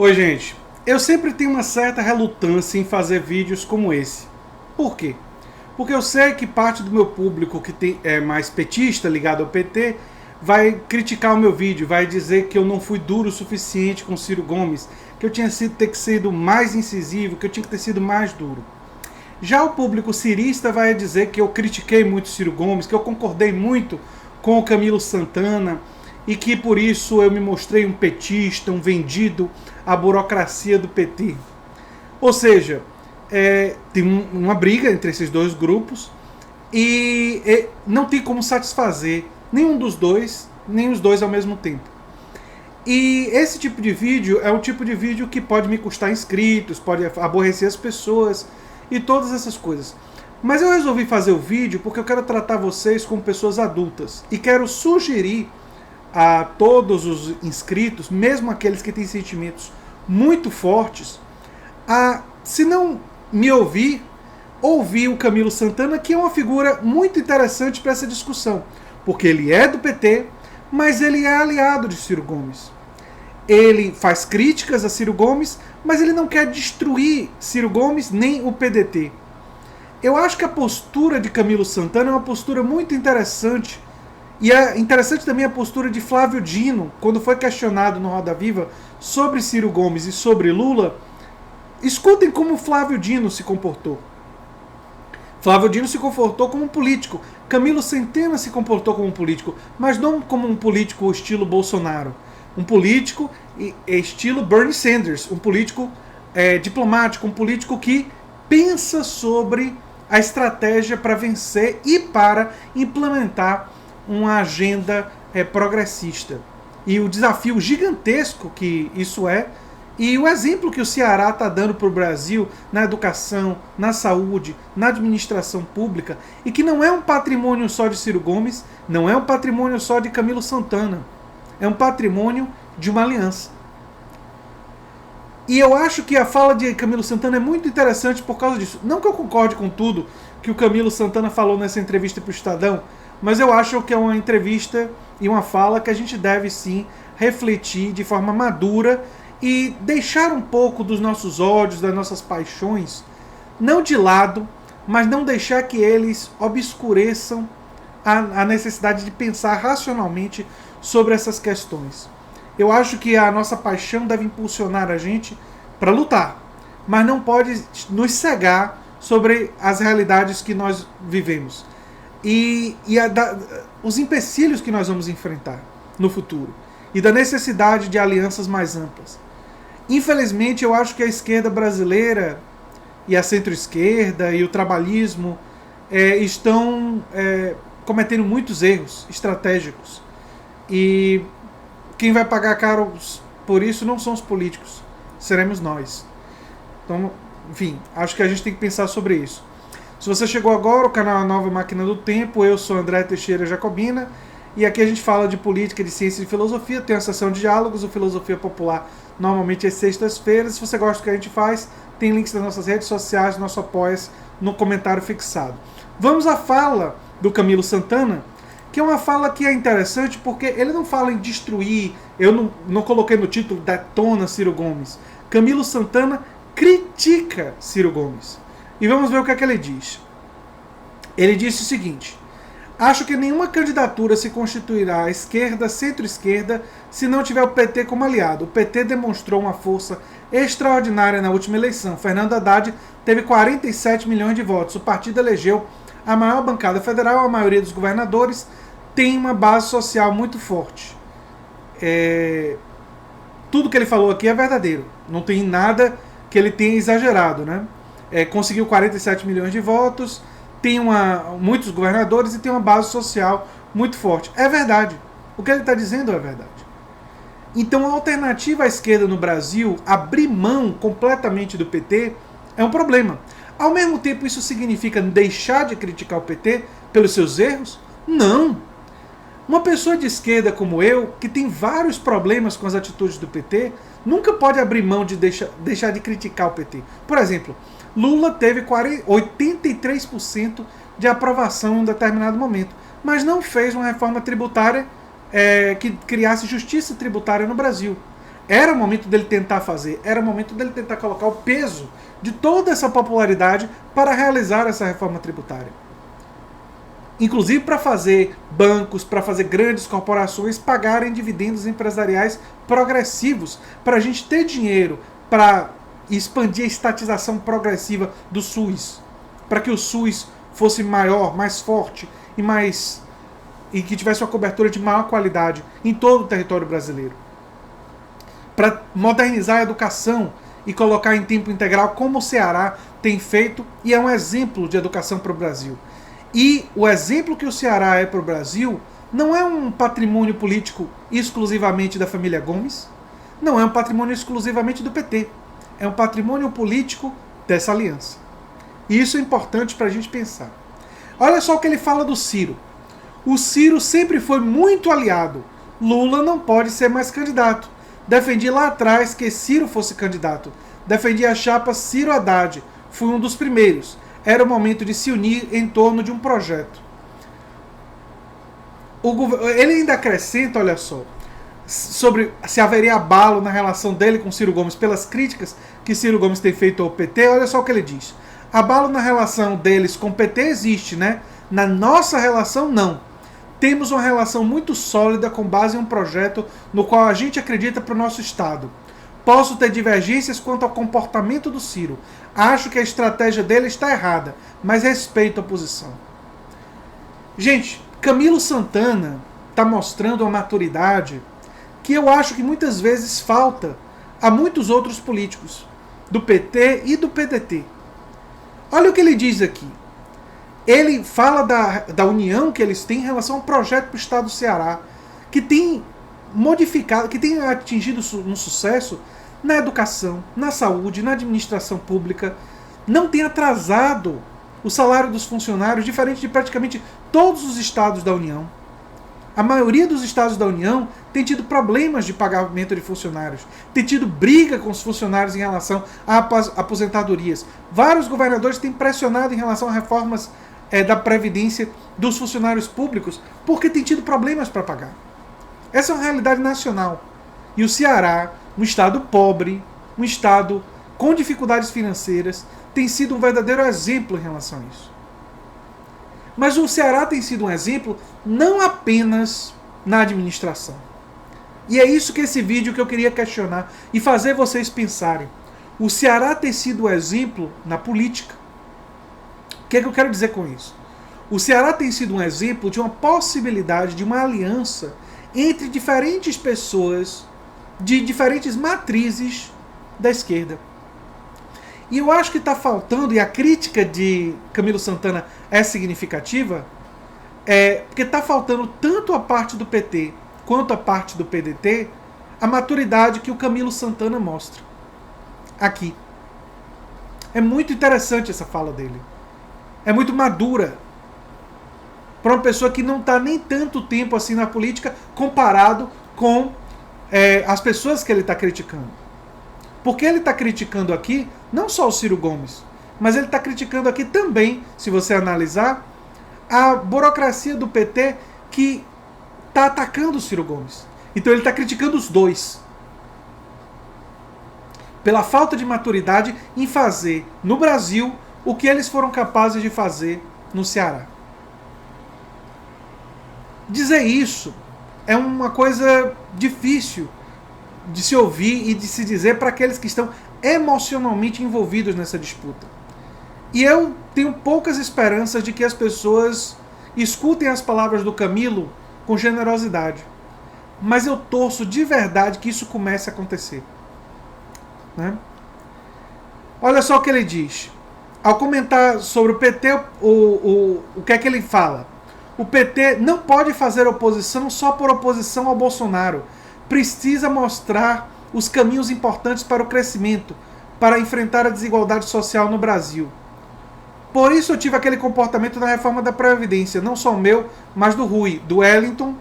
Oi, gente. Eu sempre tenho uma certa relutância em fazer vídeos como esse. Por quê? Porque eu sei que parte do meu público é mais petista, ligado ao PT, vai criticar o meu vídeo, vai dizer que eu não fui duro o suficiente com Ciro Gomes, que eu tinha ter que sido mais incisivo, que eu tinha que ter sido mais duro. Já o público cirista vai dizer que eu critiquei muito Ciro Gomes, que eu concordei muito com o Camilo Santana e que por isso eu me mostrei um petista, um vendido à burocracia do PT. Ou seja, tem uma briga entre esses dois grupos e não tem como satisfazer nenhum dos dois, nem os dois ao mesmo tempo. E esse tipo de vídeo é um tipo de vídeo que pode me custar inscritos, pode aborrecer as pessoas e todas essas coisas. Mas eu resolvi fazer o vídeo porque eu quero tratar vocês como pessoas adultas e quero sugerir a todos os inscritos, mesmo aqueles que têm sentimentos muito fortes, se não me ouvir o Camilo Santana, que é uma figura muito interessante para essa discussão, porque ele é do PT, mas ele é aliado de Ciro Gomes. Ele faz críticas a Ciro Gomes, mas ele não quer destruir Ciro Gomes nem o PDT. Eu acho que a postura de Camilo Santana é uma postura muito interessante. E é interessante também a postura de Flávio Dino, quando foi questionado no Roda Viva sobre Ciro Gomes e sobre Lula. Escutem como Flávio Dino se comportou. Flávio Dino se comportou como um político. Camilo Santana se comportou como um político, mas não como um político estilo Bolsonaro. Um político estilo Bernie Sanders, um político diplomático, um político que pensa sobre a estratégia para vencer e para implementar uma agenda progressista. E o desafio gigantesco que isso é, e o exemplo que o Ceará está dando para o Brasil na educação, na saúde, na administração pública, e que não é um patrimônio só de Ciro Gomes, não é um patrimônio só de Camilo Santana, é um patrimônio de uma aliança. E eu acho que a fala de Camilo Santana é muito interessante por causa disso. Não que eu concorde com tudo que o Camilo Santana falou nessa entrevista para o Estadão, mas eu acho que é uma entrevista e uma fala que a gente deve sim refletir de forma madura e deixar um pouco dos nossos ódios, das nossas paixões, não de lado, mas não deixar que eles obscureçam a necessidade de pensar racionalmente sobre essas questões. Eu acho que a nossa paixão deve impulsionar a gente para lutar, mas não pode nos cegar sobre as realidades que nós vivemos e os empecilhos que nós vamos enfrentar no futuro e da necessidade de alianças mais amplas. Infelizmente, eu acho que a esquerda brasileira e a centro-esquerda e o trabalhismo estão cometendo muitos erros estratégicos. E quem vai pagar caro por isso não são os políticos, seremos nós. Então, enfim, acho que a gente tem que pensar sobre isso. Se você chegou agora, o canal é a Nova Máquina do Tempo, eu sou André Teixeira Jacobina, e aqui a gente fala de política, de ciência e de filosofia, tem a sessão de diálogos, o Filosofia Popular, normalmente às sextas-feiras. Se você gosta do que a gente faz, tem links das nossas redes sociais, nosso apoia-se no comentário fixado. Vamos à fala do Camilo Santana, que é uma fala que é interessante porque ele não fala em destruir, eu não coloquei no título detona Ciro Gomes. Camilo Santana critica Ciro Gomes. E vamos ver o que é que ele diz. Ele disse o seguinte: acho que nenhuma candidatura se constituirá à esquerda, centro-esquerda, se não tiver o PT como aliado. O PT demonstrou uma força extraordinária na última eleição. Fernando Haddad teve 47 milhões de votos. O partido elegeu a maior bancada federal, a maioria dos governadores tem uma base social muito forte. Tudo que ele falou aqui é verdadeiro. Não tem nada que ele tenha exagerado, né? Conseguiu 47 milhões de votos, tem muitos governadores e tem uma base social muito forte. É verdade. O que ele está dizendo é verdade. Então a alternativa à esquerda no Brasil, abrir mão completamente do PT, é um problema. Ao mesmo tempo, isso significa deixar de criticar o PT pelos seus erros? Não. Uma pessoa de esquerda como eu, que tem vários problemas com as atitudes do PT, nunca pode abrir mão de deixar de criticar o PT. Por exemplo, Lula teve 83% de aprovação em um determinado momento, mas não fez uma reforma tributária que criasse justiça tributária no Brasil. Era o momento dele tentar fazer, era o momento dele tentar colocar o peso de toda essa popularidade para realizar essa reforma tributária. Inclusive para fazer bancos, para fazer grandes corporações pagarem dividendos empresariais progressivos, para a gente ter dinheiro para expandir a estatização progressiva do SUS, para que o SUS fosse maior, mais forte e que tivesse uma cobertura de maior qualidade em todo o território brasileiro. Para modernizar a educação e colocar em tempo integral, como o Ceará tem feito, e é um exemplo de educação para o Brasil. E o exemplo que o Ceará é para o Brasil não é um patrimônio político exclusivamente da família Gomes, não é um patrimônio exclusivamente do PT, é um patrimônio político dessa aliança. E isso é importante para a gente pensar. Olha só o que ele fala do Ciro. O Ciro sempre foi muito aliado. Lula não pode ser mais candidato. Defendi lá atrás que Ciro fosse candidato. Defendi a chapa Ciro Haddad. Fui um dos primeiros. Era o momento de se unir em torno de um projeto. Ele ainda acrescenta, olha só, sobre se haveria abalo na relação dele com Ciro Gomes pelas críticas que Ciro Gomes tem feito ao PT. Olha só o que ele diz. Abalo na relação deles com o PT existe, né? Na nossa relação, não. Temos uma relação muito sólida com base em um projeto no qual a gente acredita para o nosso Estado. Posso ter divergências quanto ao comportamento do Ciro. Acho que a estratégia dele está errada, mas respeito a posição. Gente, Camilo Santana está mostrando uma maturidade que eu acho que muitas vezes falta a muitos outros políticos, do PT e do PDT. Olha o que ele diz aqui. Ele fala da união que eles têm em relação ao projeto para o Estado do Ceará, que tem modificado, que tem atingido um sucesso na educação, na saúde, na administração pública, não tem atrasado o salário dos funcionários, diferente de praticamente todos os estados da União. A maioria dos estados da União tem tido problemas de pagamento de funcionários, tem tido briga com os funcionários em relação a aposentadorias. Vários governadores têm pressionado em relação a reformas da Previdência dos funcionários públicos, porque tem tido problemas para pagar. Essa é uma realidade nacional. E o Ceará, um estado pobre, um estado com dificuldades financeiras, tem sido um verdadeiro exemplo em relação a isso. Mas o Ceará tem sido um exemplo não apenas na administração. E é isso que esse vídeo que eu queria questionar e fazer vocês pensarem. O Ceará tem sido um exemplo na política. O que é que eu quero dizer com isso? O Ceará tem sido um exemplo de uma possibilidade de uma aliança entre diferentes pessoas de diferentes matrizes da esquerda. E eu acho que está faltando, e a crítica de Camilo Santana é significativa, porque está faltando tanto a parte do PT quanto a parte do PDT a maturidade que o Camilo Santana mostra aqui. É muito interessante essa fala dele. É muito madura para uma pessoa que não está nem tanto tempo assim na política comparado com as pessoas que ele está criticando. Porque ele está criticando aqui não só o Ciro Gomes, mas ele está criticando aqui também, se você analisar, a burocracia do PT que está atacando o Ciro Gomes. Então ele está criticando os dois. Pela falta de maturidade em fazer no Brasil o que eles foram capazes de fazer no Ceará. Dizer isso é uma coisa difícil de se ouvir e de se dizer para aqueles que estão emocionalmente envolvidos nessa disputa. E eu tenho poucas esperanças de que as pessoas escutem as palavras do Camilo com generosidade. Mas eu torço de verdade que isso comece a acontecer. Né? Olha só o que ele diz. Ao comentar sobre o PT, o que é que ele fala? O PT não pode fazer oposição só por oposição ao Bolsonaro. Precisa mostrar os caminhos importantes para o crescimento, para enfrentar a desigualdade social no Brasil. Por isso eu tive aquele comportamento na reforma da Previdência, não só o meu, mas do Rui, do Wellington.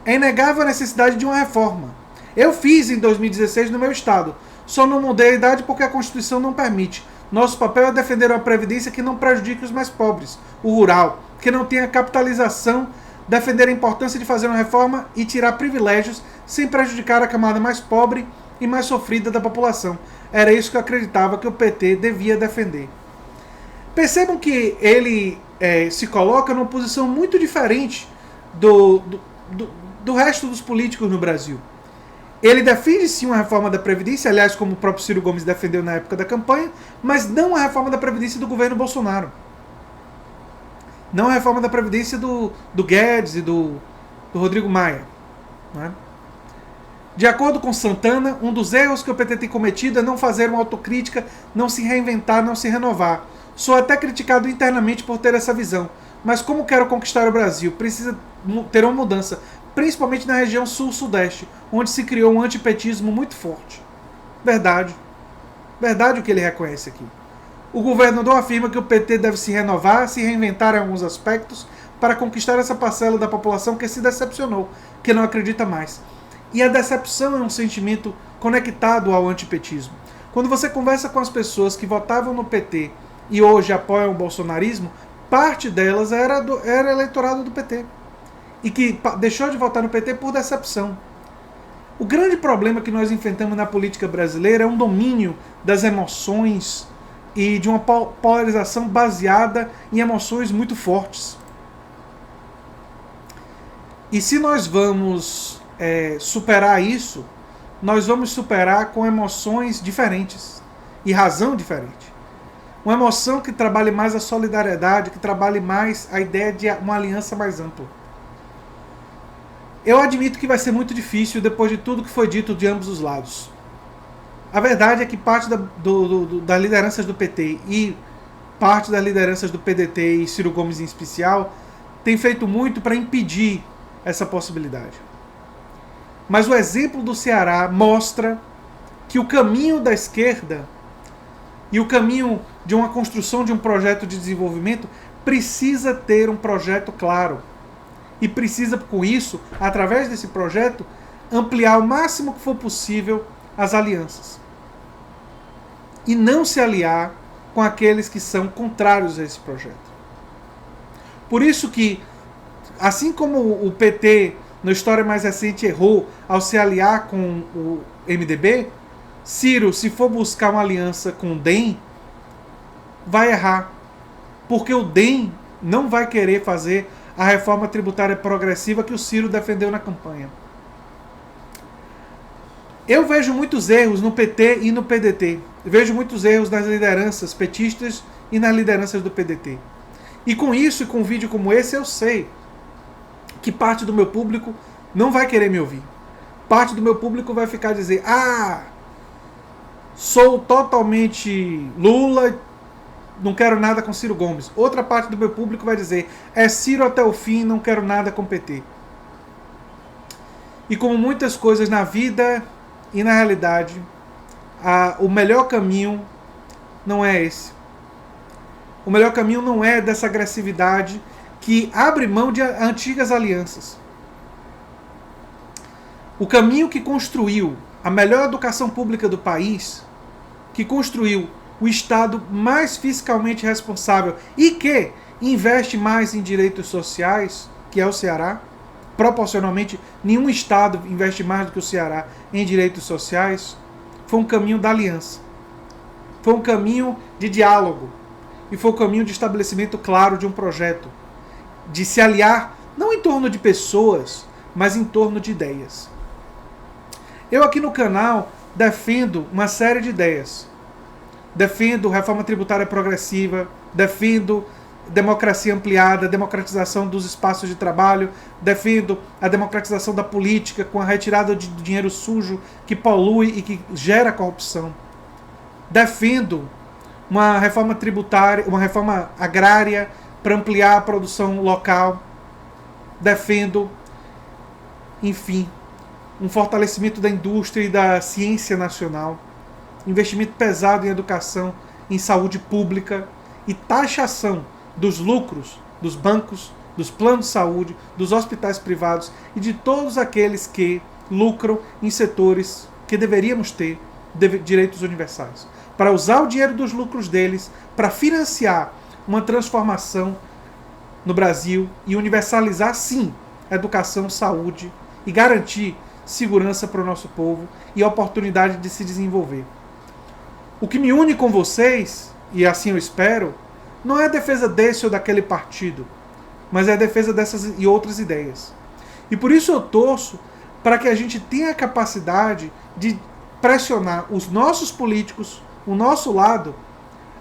É inegável a necessidade de uma reforma. Eu fiz em 2016 no meu estado, só não mudei a idade porque a Constituição não permite. Nosso papel é defender uma Previdência que não prejudique os mais pobres, o rural, que não tenha capitalização, defender a importância de fazer uma reforma e tirar privilégios sem prejudicar a camada mais pobre e mais sofrida da população. Era isso que eu acreditava que o PT devia defender. Percebam que ele se coloca numa posição muito diferente do resto dos políticos no Brasil. Ele defende sim uma reforma da Previdência, aliás, como o próprio Ciro Gomes defendeu na época da campanha, mas não a reforma da Previdência do governo Bolsonaro. Não a reforma da Previdência do Guedes e do Rodrigo Maia. Né? De acordo com Santana, um dos erros que o PT tem cometido é não fazer uma autocrítica, não se reinventar, não se renovar. Sou até criticado internamente por ter essa visão, mas como quero conquistar o Brasil, precisa ter uma mudança, principalmente na região sul-sudeste, onde se criou um antipetismo muito forte. Verdade. Verdade o que ele reconhece aqui. O governador afirma que o PT deve se renovar, se reinventar em alguns aspectos, para conquistar essa parcela da população que se decepcionou, que não acredita mais. E a decepção é um sentimento conectado ao antipetismo. Quando você conversa com as pessoas que votavam no PT e hoje apoiam o bolsonarismo, parte delas era eleitorado do PT. E que deixou de votar no PT por decepção. O grande problema que nós enfrentamos na política brasileira é um domínio das emoções e de uma polarização baseada em emoções muito fortes. E se nós vamos superar isso, nós vamos superar com emoções diferentes e razão diferente. Uma emoção que trabalhe mais a solidariedade, que trabalhe mais a ideia de uma aliança mais ampla. Eu admito que vai ser muito difícil depois de tudo que foi dito de ambos os lados. A verdade é que parte das lideranças do PT e parte das lideranças do PDT e Ciro Gomes em especial tem feito muito para impedir essa possibilidade. Mas o exemplo do Ceará mostra que o caminho da esquerda e o caminho de uma construção de um projeto de desenvolvimento precisa ter um projeto claro. E precisa, com isso, através desse projeto, ampliar o máximo que for possível as alianças. E não se aliar com aqueles que são contrários a esse projeto. Por isso que, assim como o PT, na história mais recente, errou ao se aliar com o MDB, Ciro, se for buscar uma aliança com o DEM, vai errar. Porque o DEM não vai querer fazer a reforma tributária progressiva que o Ciro defendeu na campanha. Eu vejo muitos erros no PT e no PDT. Vejo muitos erros nas lideranças petistas e nas lideranças do PDT. E com isso, e com um vídeo como esse, eu sei que parte do meu público não vai querer me ouvir. Parte do meu público vai ficar a dizer: sou totalmente Lula, não quero nada com Ciro Gomes. Outra parte do meu público vai dizer: é Ciro até o fim, não quero nada com PT. E como muitas coisas na vida e na realidade, o melhor caminho não é esse. O melhor caminho não é dessa agressividade que abre mão de antigas alianças. O caminho que construiu a melhor educação pública do país, que construiu o Estado mais fiscalmente responsável e que investe mais em direitos sociais, que é o Ceará. Proporcionalmente, nenhum Estado investe mais do que o Ceará em direitos sociais. Foi um caminho da aliança. Foi um caminho de diálogo. E foi um caminho de estabelecimento claro de um projeto. De se aliar, não em torno de pessoas, mas em torno de ideias. Eu aqui no canal defendo uma série de ideias. Defendo reforma tributária progressiva, defendo democracia ampliada, democratização dos espaços de trabalho, defendo a democratização da política com a retirada de dinheiro sujo que polui e que gera corrupção. Defendo uma reforma tributária, uma reforma agrária para ampliar a produção local. Defendo, enfim, um fortalecimento da indústria e da ciência nacional, investimento pesado em educação, em saúde pública e taxação dos lucros dos bancos, dos planos de saúde, dos hospitais privados e de todos aqueles que lucram em setores que deveríamos ter direitos universais. Para usar o dinheiro dos lucros deles para financiar uma transformação no Brasil e universalizar, sim, a educação, saúde e garantir segurança para o nosso povo e oportunidade de se desenvolver. O que me une com vocês, e assim eu espero, não é a defesa desse ou daquele partido, mas é a defesa dessas e outras ideias. E por isso eu torço para que a gente tenha a capacidade de pressionar os nossos políticos, o nosso lado,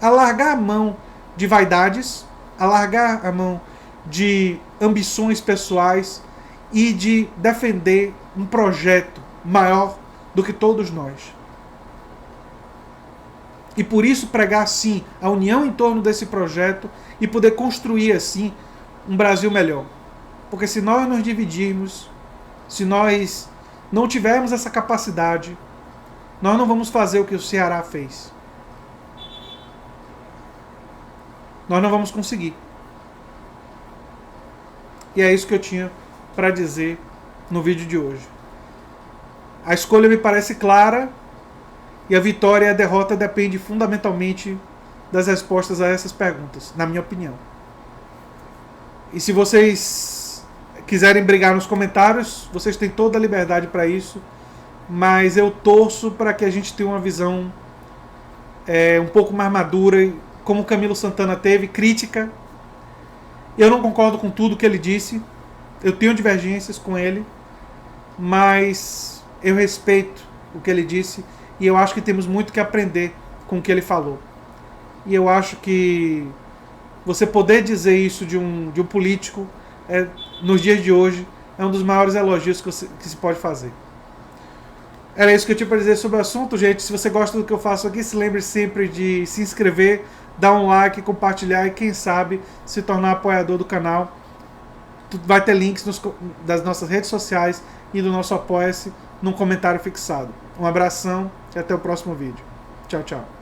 a largar a mão de vaidades, a largar a mão de ambições pessoais e de defender um projeto maior do que todos nós. E por isso pregar, sim, a união em torno desse projeto e poder construir, assim, um Brasil melhor. Porque se nós nos dividirmos, se nós não tivermos essa capacidade, nós não vamos fazer o que o Ceará fez. Nós não vamos conseguir. E é isso que eu tinha para dizer no vídeo de hoje. A escolha me parece clara e a vitória e a derrota depende fundamentalmente das respostas a essas perguntas, na minha opinião. E se vocês quiserem brigar nos comentários, vocês têm toda a liberdade para isso, mas eu torço para que a gente tenha uma visão um pouco mais madura, como o Camilo Santana teve, crítica. Eu não concordo com tudo que ele disse, eu tenho divergências com ele, mas eu respeito o que ele disse e eu acho que temos muito que aprender com o que ele falou. E eu acho que você poder dizer isso de um político nos dias de hoje é um dos maiores elogios que se pode fazer. Era isso que eu tinha para dizer sobre o assunto, gente. Se você gosta do que eu faço aqui, se lembre sempre de se inscrever, dar um like, compartilhar e quem sabe se tornar apoiador do canal. Vai ter links das nossas redes sociais e do nosso Apoia-se num comentário fixado. Um abração e até o próximo vídeo. Tchau, tchau.